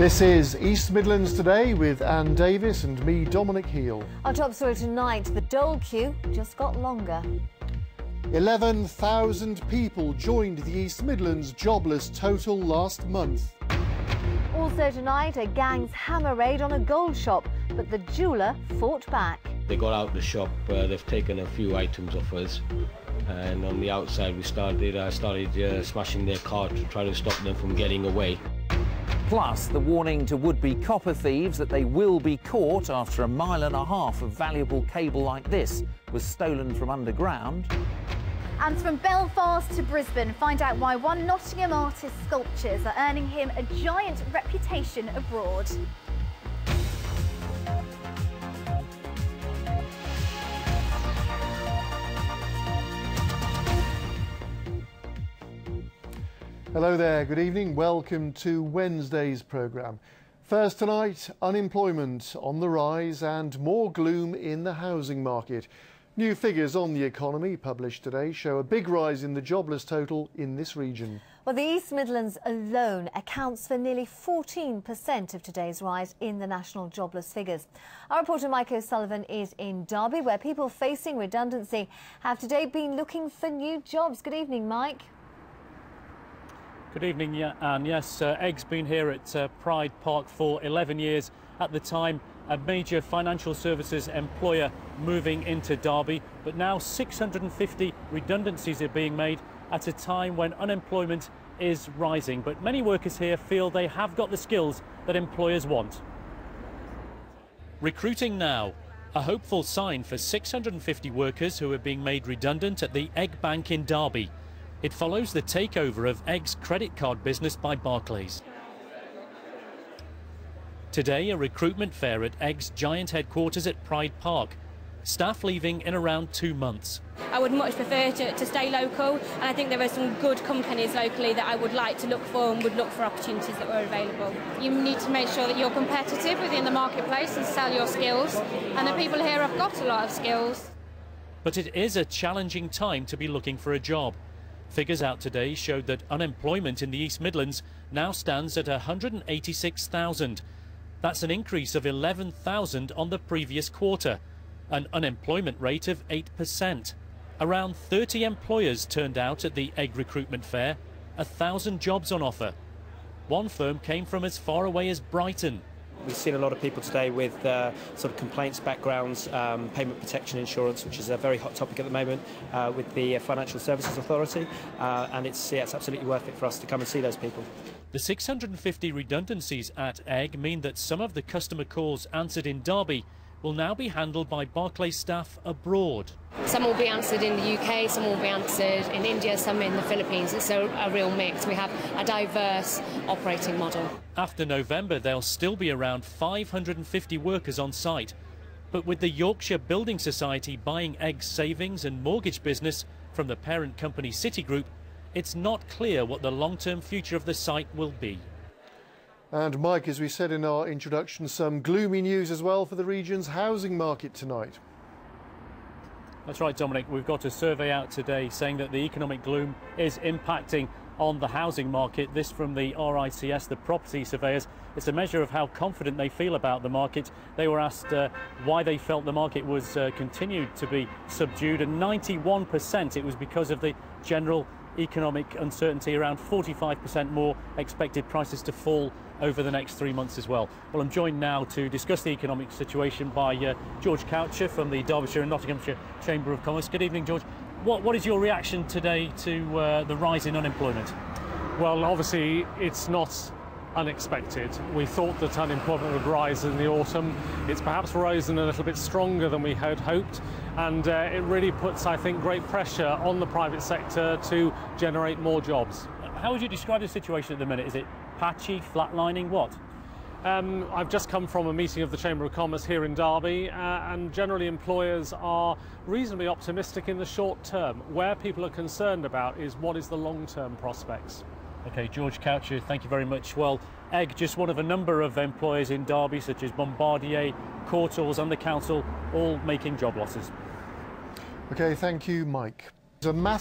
This is East Midlands Today with Anne Davis and me, Dominic Heel. Our top story tonight, the dole queue just got longer. 11,000 people joined the East Midlands jobless total last month. Also tonight, a gang's hammer raid on a gold shop, but the jeweller fought back. They got out the shop, they've taken a few items off us, and on the outside I started smashing their car to try to stop them from getting away. Plus, the warning to would-be copper thieves that they will be caught after 1.5 miles of valuable cable like this was stolen from underground. And from Belfast to Brisbane, find out why one Nottingham artist's sculptures are earning him a giant reputation abroad. Hello there, good evening. Welcome to Wednesday's programme. First tonight, unemployment on the rise and more gloom in the housing market. New figures on the economy published today show a big rise in the jobless total in this region. Well, the East Midlands alone accounts for nearly 14% of today's rise in the national jobless figures. Our reporter Mike O'Sullivan is in Derby, where people facing redundancy have today been looking for new jobs. Good evening, Mike. Good evening, Anne. Yes, Egg's been here at Pride Park for 11 years. At the time, a major financial services employer moving into Derby, but now 650 redundancies are being made at a time when unemployment is rising. But many workers here feel they have got the skills that employers want. Recruiting now, a hopeful sign for 650 workers who are being made redundant at the Egg Bank in Derby. It follows the takeover of Egg's credit card business by Barclays. Today, a recruitment fair at Egg's giant headquarters at Pride Park. Staff leaving in around 2 months. I would much prefer to stay local, and I think there are some good companies locally that I would like to look for and would look for opportunities that were available. You need to make sure that you're competitive within the marketplace and sell your skills, and the people here have got a lot of skills. But it is a challenging time to be looking for a job. Figures out today showed that unemployment in the East Midlands now stands at 186,000. That's an increase of 11,000 on the previous quarter, an unemployment rate of 8%. Around 30 employers turned out at the Egg recruitment fair, 1,000 jobs on offer. One firm came from as far away as Brighton. We've seen a lot of people today with sort of complaints backgrounds, payment protection insurance, which is a very hot topic at the moment with the Financial Services Authority, and it's absolutely worth it for us to come and see those people. The 650 redundancies at Egg mean that some of the customer calls answered in Derby will now be handled by Barclays staff abroad. Some will be answered in the UK, some will be answered in India, some in the Philippines. It's a real mix. We have a diverse operating model. After November, there'll still be around 550 workers on site. But with the Yorkshire Building Society buying Egg's savings and mortgage business from the parent company Citigroup, it's not clear what the long-term future of the site will be. And Mike, as we said in our introduction, some gloomy news as well for the region's housing market tonight. That's right, Dominic. We've got a survey out today saying that the economic gloom is impacting on the housing market. This from the RICS, the property surveyors. It's a measure of how confident they feel about the market. They were asked why they felt the market was continued to be subdued, and 91% it was because of the general economic uncertainty. Around 45% more expected prices to fall over the next 3 months as well. Well, I'm joined now to discuss the economic situation by George Cowcher from the Derbyshire and Nottinghamshire Chamber of Commerce. Good evening, George. What is your reaction today to the rise in unemployment? Well, obviously it's not unexpected. We thought that unemployment would rise in the autumn. It's perhaps risen a little bit stronger than we had hoped, and it really puts, I think, great pressure on the private sector to generate more jobs. How would you describe the situation at the minute? Is it patchy, flatlining, what? I've just come from a meeting of the Chamber of Commerce here in Derby, and generally employers are reasonably optimistic in the short term. Where people are concerned about is what is the long-term prospects. OK, George Cowcher, thank you very much. Well, Egg, just one of a number of employers in Derby, such as Bombardier, Courtaulds and the council, all making job losses. OK, thank you, Mike. There's a massive